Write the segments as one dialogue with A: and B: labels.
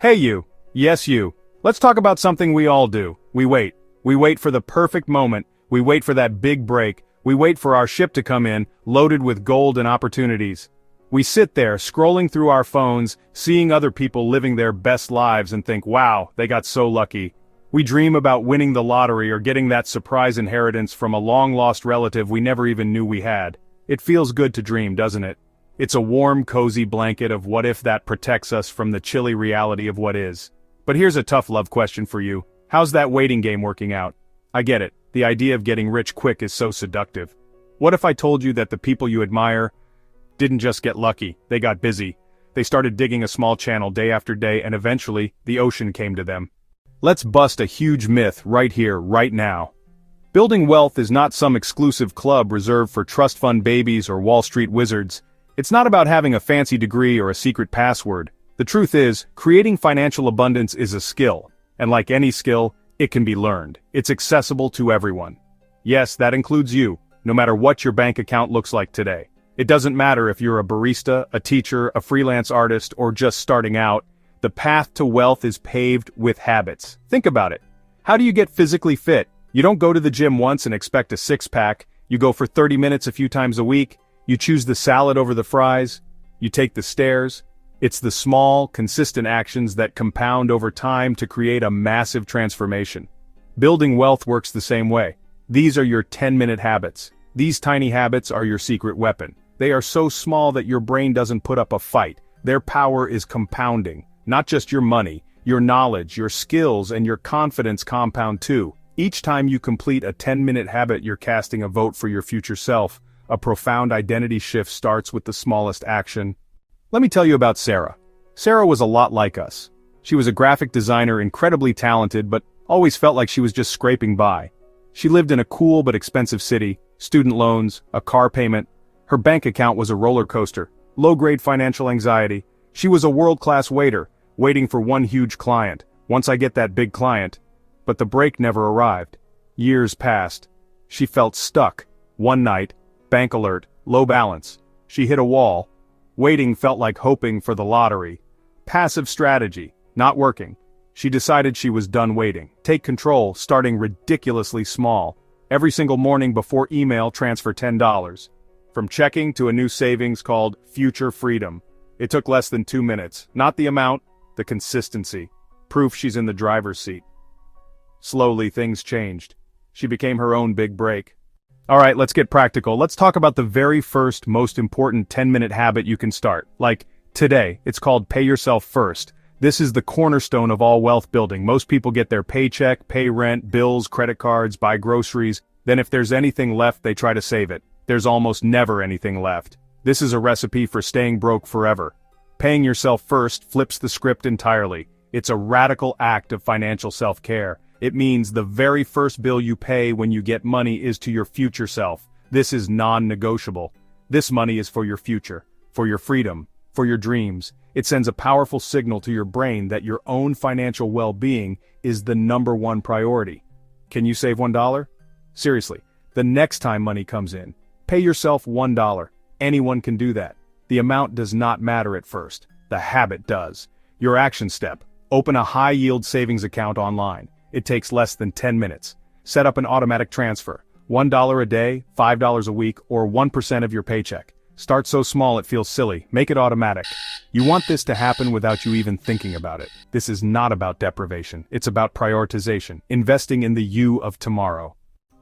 A: Hey you. Yes you. Let's talk about something we all do. We wait. We wait for the perfect moment. We wait for that big break. We wait for our ship to come in, loaded with gold and opportunities. We sit there, scrolling through our phones, seeing other people living their best lives and think, wow, they got so lucky. We dream about winning the lottery or getting that surprise inheritance from a long-lost relative we never even knew we had. It feels good to dream, doesn't it? It's a warm, cozy blanket of what if that protects us from the chilly reality of what is. But here's a tough love question for you. How's that waiting game working out? I get it. The idea of getting rich quick is so seductive. What if I told you that the people you admire didn't just get lucky, they got busy. They started digging a small channel day after day and eventually, the ocean came to them. Let's bust a huge myth right here, right now. Building wealth is not some exclusive club reserved for trust fund babies or Wall Street wizards. It's not about having a fancy degree or a secret password. The truth is, creating financial abundance is a skill. And like any skill, it can be learned. It's accessible to everyone. Yes, that includes you, no matter what your bank account looks like today. It doesn't matter if you're a barista, a teacher, a freelance artist, or just starting out. The path to wealth is paved with habits. Think about it. How do you get physically fit? You don't go to the gym once and expect a six-pack. You go for 30 minutes a few times a week. You choose the salad over the fries. You take the stairs. It's the small, consistent actions that compound over time to create a massive transformation. Building wealth works the same way. These are your 10-minute habits. These tiny habits are your secret weapon. They are so small that your brain doesn't put up a fight. Their power is compounding. Not just your money, your knowledge, your skills, and your confidence compound too. Each time you complete a 10-minute habit, you're casting a vote for your future self. A profound identity shift starts with the smallest action. Let me tell you about Sarah. Sarah was a lot like us. She was a graphic designer, incredibly talented, but always felt like she was just scraping by. She lived in a cool but expensive city, student loans, a car payment. Her bank account was a roller coaster, low-grade financial anxiety. She was a world-class waiter, waiting for one huge client. Once I get that big client. But the break never arrived. Years passed. She felt stuck. One night, bank alert, low balance. She hit a wall. Waiting felt like hoping for the lottery. Passive strategy, not working. She decided she was done waiting. Take control, starting ridiculously small. Every single morning before email, transfer $10. From checking to a new savings called Future Freedom. It took less than 2 minutes. Not the amount, the consistency. Proof she's in the driver's seat. Slowly, things changed. She became her own big break. Alright, let's get practical. Let's talk about the very first, most important 10-minute habit you can start. Like, today, it's called Pay Yourself First. This is the cornerstone of all wealth building. Most people get their paycheck, pay rent, bills, credit cards, buy groceries. Then if there's anything left, they try to save it. There's almost never anything left. This is a recipe for staying broke forever. Paying yourself first flips the script entirely. It's a radical act of financial self-care. It means the very first bill you pay when you get money is to your future self. This is non-negotiable. This money is for your future, for your freedom, for your dreams. It sends a powerful signal to your brain that your own financial well-being is the #1 priority. Can you save $1? Seriously, the next time money comes in, pay yourself $1. Anyone can do that. The amount does not matter at first. The habit does. Your action step: open a high-yield savings account online. It takes less than 10 minutes. Set up an automatic transfer. $1 a day, $5 a week, or 1% of your paycheck. Start so small it feels silly. Make it automatic. You want this to happen without you even thinking about it. This is not about deprivation. It's about prioritization. Investing in the you of tomorrow.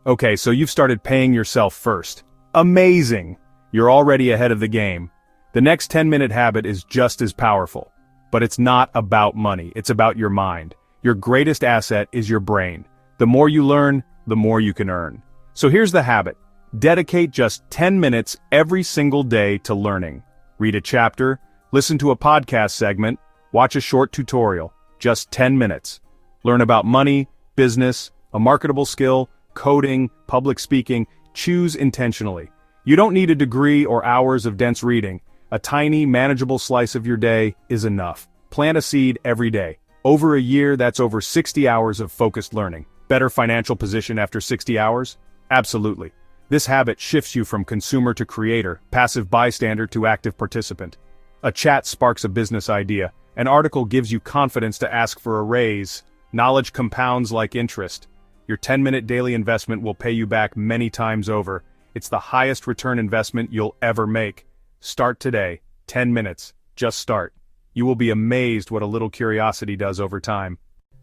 A: Okay, so you've started paying yourself first. Amazing! You're already ahead of the game. The next 10-minute habit is just as powerful. But it's not about money. It's about your mind. Your greatest asset is your brain. The more you learn, the more you can earn. So here's the habit. Dedicate just 10 minutes every single day to learning. Read a chapter, listen to a podcast segment, watch a short tutorial. Just 10 minutes. Learn about money, business, a marketable skill, coding, public speaking. Choose intentionally. You don't need a degree or hours of dense reading. A tiny, manageable slice of your day is enough. Plant a seed every day. Over a year, that's over 60 hours of focused learning. Better financial position after 60 hours? Absolutely. This habit shifts you from consumer to creator, passive bystander to active participant. A chat sparks a business idea. An article gives you confidence to ask for a raise. Knowledge compounds like interest. Your 10-minute daily investment will pay you back many times over. It's the highest return investment you'll ever make. Start today. 10 minutes. Just start. You will be amazed what a little curiosity does over time.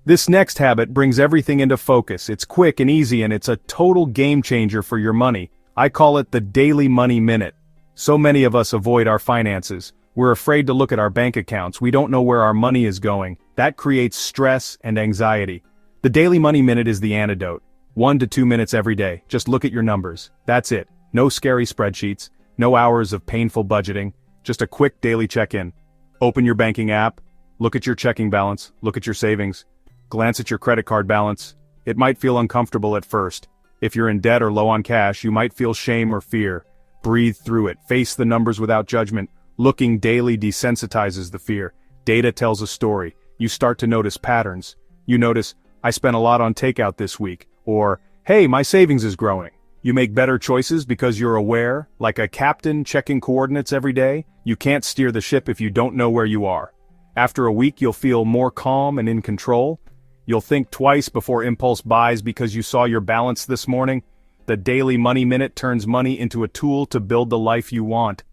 A: This next habit brings everything into focus. It's quick and easy, and it's a total game changer for your money. I call it the Daily Money Minute. So many of us avoid our finances. We're afraid to look at our bank accounts. We don't know where our money is going. That creates stress and anxiety. The Daily Money Minute is the antidote. 1 to 2 minutes every day. Just look at your numbers. That's it. No scary spreadsheets. No hours of painful budgeting. Just a quick daily check-in. Open your banking app. Look at your checking balance. Look at your savings. Glance at your credit card balance. It might feel uncomfortable at first. If you're in debt or low on cash, you might feel shame or fear. Breathe through it. Face the numbers without judgment. Looking daily desensitizes the fear. Data tells a story. You start to notice patterns. You notice, I spent a lot on takeout this week. Or, hey, my savings is growing. You make better choices because you're aware, like a captain checking coordinates every day. You can't steer the ship if you don't know where you are. After a week, you'll feel more calm and in control. You'll think twice before impulse buys because you saw your balance this morning. The Daily Money Minute turns money into a tool to build the life you want.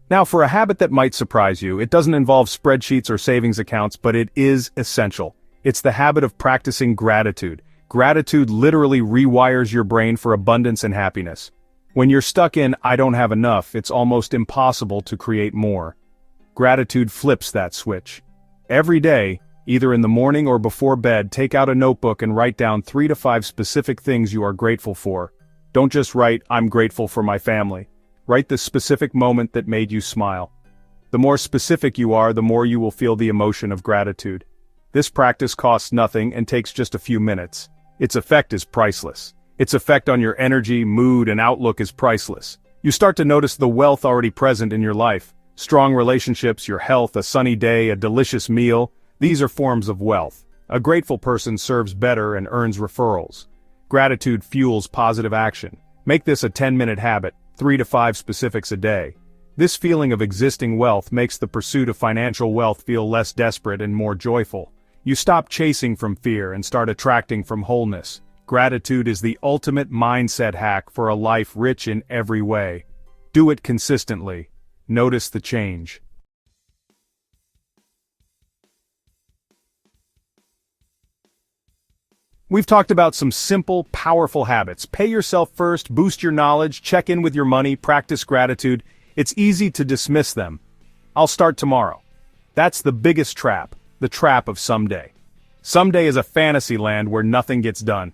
A: Now, for a habit that might surprise you, it doesn't involve spreadsheets or savings accounts, but it is essential. It's the habit of practicing gratitude. Gratitude literally rewires your brain for abundance and happiness. When you're stuck in, I don't have enough, it's almost impossible to create more. Gratitude flips that switch. Every day, either in the morning or before bed, take out a notebook and write down 3 to 5 specific things you are grateful for. Don't just write, I'm grateful for my family. Write the specific moment that made you smile. The more specific you are, the more you will feel the emotion of gratitude. This practice costs nothing and takes just a few minutes. Its effect is priceless. Its effect on your energy, mood, and outlook is priceless. You start to notice the wealth already present in your life. Strong relationships, your health, a sunny day, a delicious meal. These are forms of wealth. A grateful person serves better and earns referrals. Gratitude fuels positive action. Make this a 10-minute habit, 3 to 5 specifics a day. This feeling of existing wealth makes the pursuit of financial wealth feel less desperate and more joyful. You stop chasing from fear and start attracting from wholeness. Gratitude is the ultimate mindset hack for a life rich in every way. Do it consistently. Notice the change. We've talked about some simple, powerful habits. Pay yourself first, boost your knowledge, check in with your money, practice gratitude. It's easy to dismiss them. I'll start tomorrow. That's the biggest trap, the trap of someday. Someday is a fantasy land where nothing gets done.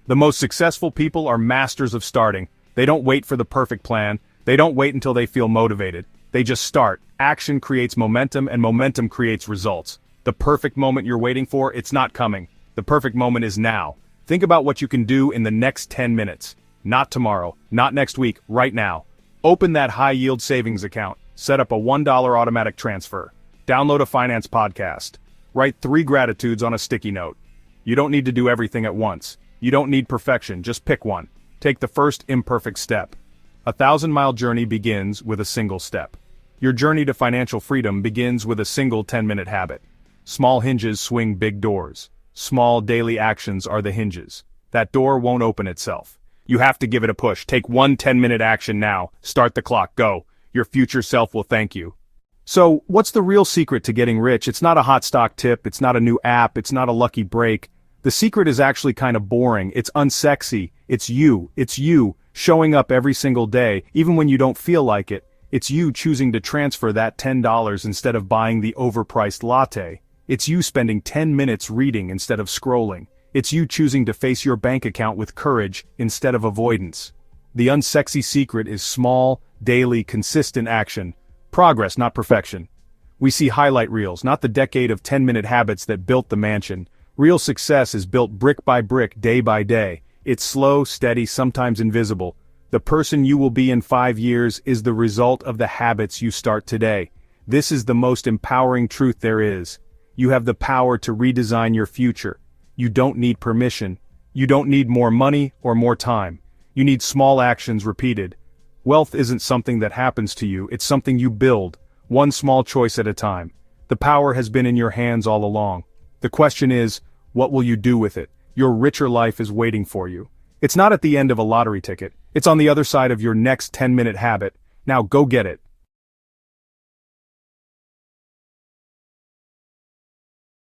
A: The most successful people are masters of starting. They don't wait for the perfect plan. They don't wait until they feel motivated. They just start. Action creates momentum, and momentum creates results. The perfect moment you're waiting for, it's not coming. The perfect moment is now. Think about what you can do in the next 10 minutes. Not tomorrow, not next week, right now. Open that high-yield savings account. Set up a $1 automatic transfer. Download a finance podcast. Write 3 gratitudes on a sticky note. You don't need to do everything at once. You don't need perfection, just pick one. Take the first imperfect step. A 1,000-mile journey begins with a single step. Your journey to financial freedom begins with a single 10-minute habit. Small hinges swing big doors. Small daily actions are the hinges. That door won't open itself. You have to give it a push. Take one 10-minute action now. Start the clock. Go. Your future self will thank you. So, what's the real secret to getting rich? It's not a hot stock tip. It's not a new app. It's not a lucky break. The secret is actually kind of boring. It's unsexy. It's you. It's you showing up every single day, even when you don't feel like it. It's you choosing to transfer that $10 instead of buying the overpriced latte. It's you spending 10 minutes reading instead of scrolling. It's you choosing to face your bank account with courage instead of avoidance. The unsexy secret is small, daily, consistent action. Progress, not perfection. We see highlight reels, not the decade of 10-minute habits that built the mansion. Real success is built brick by brick, day by day. It's slow, steady, sometimes invisible. The person you will be in 5 years is the result of the habits you start today. This is the most empowering truth there is. You have the power to redesign your future. You don't need permission. You don't need more money or more time. You need small actions repeated. Wealth isn't something that happens to you, it's something you build, one small choice at a time. The power has been in your hands all along. The question is, what will you do with it? Your richer life is waiting for you. It's not at the end of a lottery ticket. It's on the other side of your next 10-minute habit. Now go get it.